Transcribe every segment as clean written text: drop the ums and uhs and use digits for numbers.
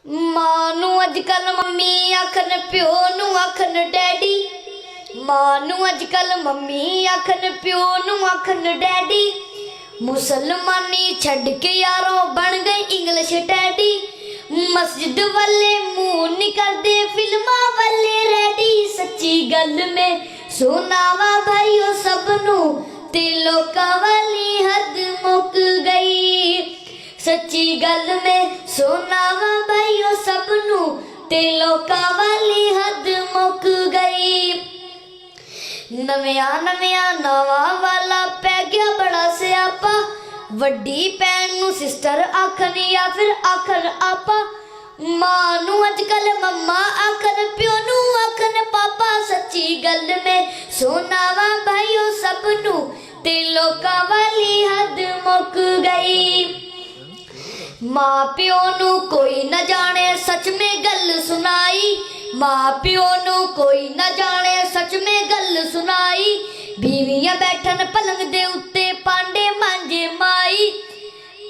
मां नूं अजकल मम्मी आखन प्यो नूं आखन डैडी। मां नूं अजकल मम्मी आखन प्यो नूं आखन डैडी। मुसलमानी छड़ के यारों बन गए इंग्लिश डैडी। मस्जिद वाले मुंह नहीं करदे फिल्मां वाले रेडी। सच्ची गल में सुनावा भाईओ सबनू ते लोकां वाली हद मुक गई। सच्ची गल में सुनावा भाईओ सबनू ते लोकां वाली हद मुक गई। नव्या नव्या नवा वाला पै गया बड़ा स्यापा। वड्डी भैन नूं सिस्टर आखन या फिर आखन आपा। मां नूं अजकल मम्मा आखन प्यो नूं आखन पापा। सच्ची गल में सुनावा भाईओ सबनू ते लोकां वाली हद मुक गई। मां प्यो नूं कोई न जाने सच में गल सुनाई। मां प्यो नूं कोई न जाने सच में गल सुनाई। बीवियां बैठन पलंग दे उत्ते पांडे मांजे माई।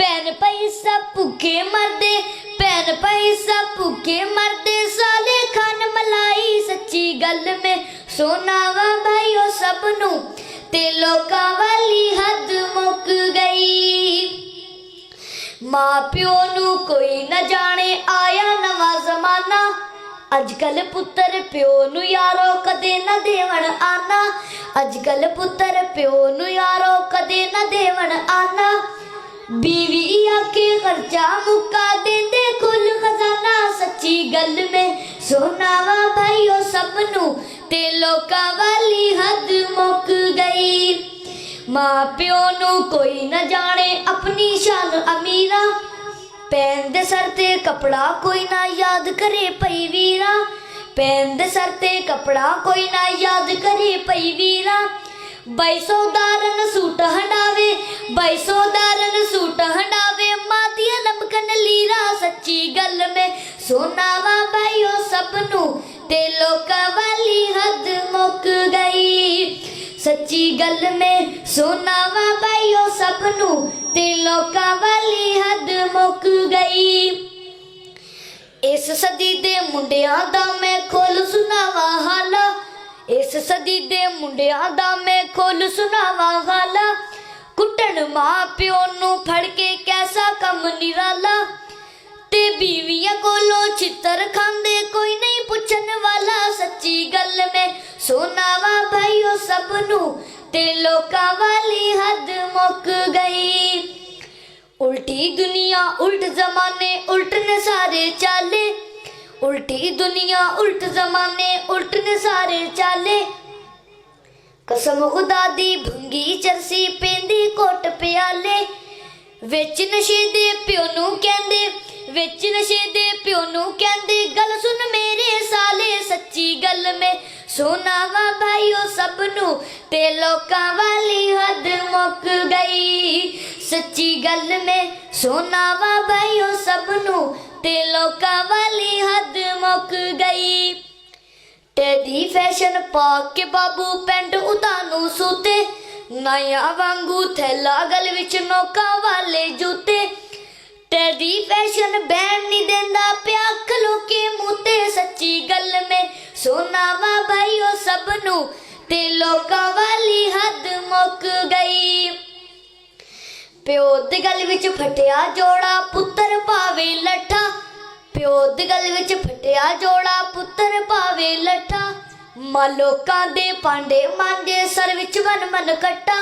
भैन भाई सब भुखे मरदे भैन भाई सब भुखे मरदे साले खान मलाई। सच्ची गल में सुनावा भाईओ सबनू ते लोकां वाली हद मुक गई। मां प्यो नूं कोई न जाने आया नवा जमाना। अजकल पुत्तर प्यो नूं यारो कदे न देवण आना। अजकल पुत्तर प्यो नूं यारो कदे न देवण आना। बीवी आके खर्चा मुका देंदे खुल खजाना। सच्ची गल में सुनावा भाईओ सबनू ते लोकां वाली हद मुक गई। मां प्यो नूं कोई न जाने अपनी शान अमीरा। भैन दे सर ते कपड़ा कोई ना याद करे पई वीरा। भैन दे सर ते कपड़ा कोई ना याद करे पई वीरा। 2200 दारन सूट हंडावे 2200 दारन सूट हंडावे। मां दिया लमकन लीरा। सच्ची गल में सुनावा भाईओ सबनू ते लोकां वाली हद मुक गई। सच्ची गल में सुनावा भाईओ सबनू ते लोकां वाली हद मुक गई। इस सदी दे मुंडियां दा मैं खोल सुनावा हाला। इस सदी दे मुंडियां दा मैं खोल सुनावा हाला। कुटन मां प्यो नूं फड़ के कैसा कम निराला। ते बीवियां कोलों छितर खांदे कोई नहीं पुछन वाला। सच्ची गल में सुनावा भाईओ सबनू ते लोकां वाली हद मुक गई। उल्टी दुनिया उल्ट जमाने उल्ट ने सारे चाले। उल्टी दुनिया उल्ट जमाने उल्ट ने सारे चाले। कसम खुदा दी भंगी चरसी पेंदी कोट प्याले। विच नशे दे प्यो नूं कहंदे विच नशे दे प्यो नूं कहंदे गल सुन मेरे साले। सच्ची गल में सुनावा भाईओ सबनू ते लोकां वाली हद मुक गई। सच्ची गल में सुनावा भाईओ सबनू ते लोकां वाली हद मुक गई। टेडी फैशन पा के बाबू पेंट उतानू सूते। नया वांगू थैला गल विच नोकां वाले जूते। टेडी फैशन बैन नहीं देंदा प्या खलो के मूते। सच्ची गल में सुनावा भाईओ सबनू ते लोकां वाली हद मुक गई। प्यो दी गल विच फटिया जोड़ा पुत्तर पावे लट्ठा। प्यो दी गल विच फटिया जोड़ा पुत्तर पावे लट्ठा। मां लोकां दे पांडे मांजे सर विच मन मन कट्टा।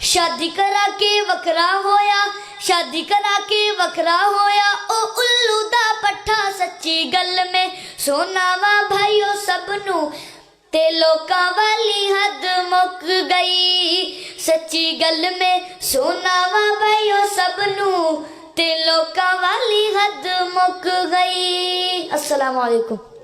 शादी करा के वखरा होया शादी करा के वखरा होया ओ उल्लू दा पट्ठा। सच्ची गल में सुनावा भाईओ सबनू ते लोकां वाली हद मुक गई। सच्ची गल में सुनावा भाईओ सबनू ते लोकां वाली हद मुक गई। अस्सलाम वालेकुम।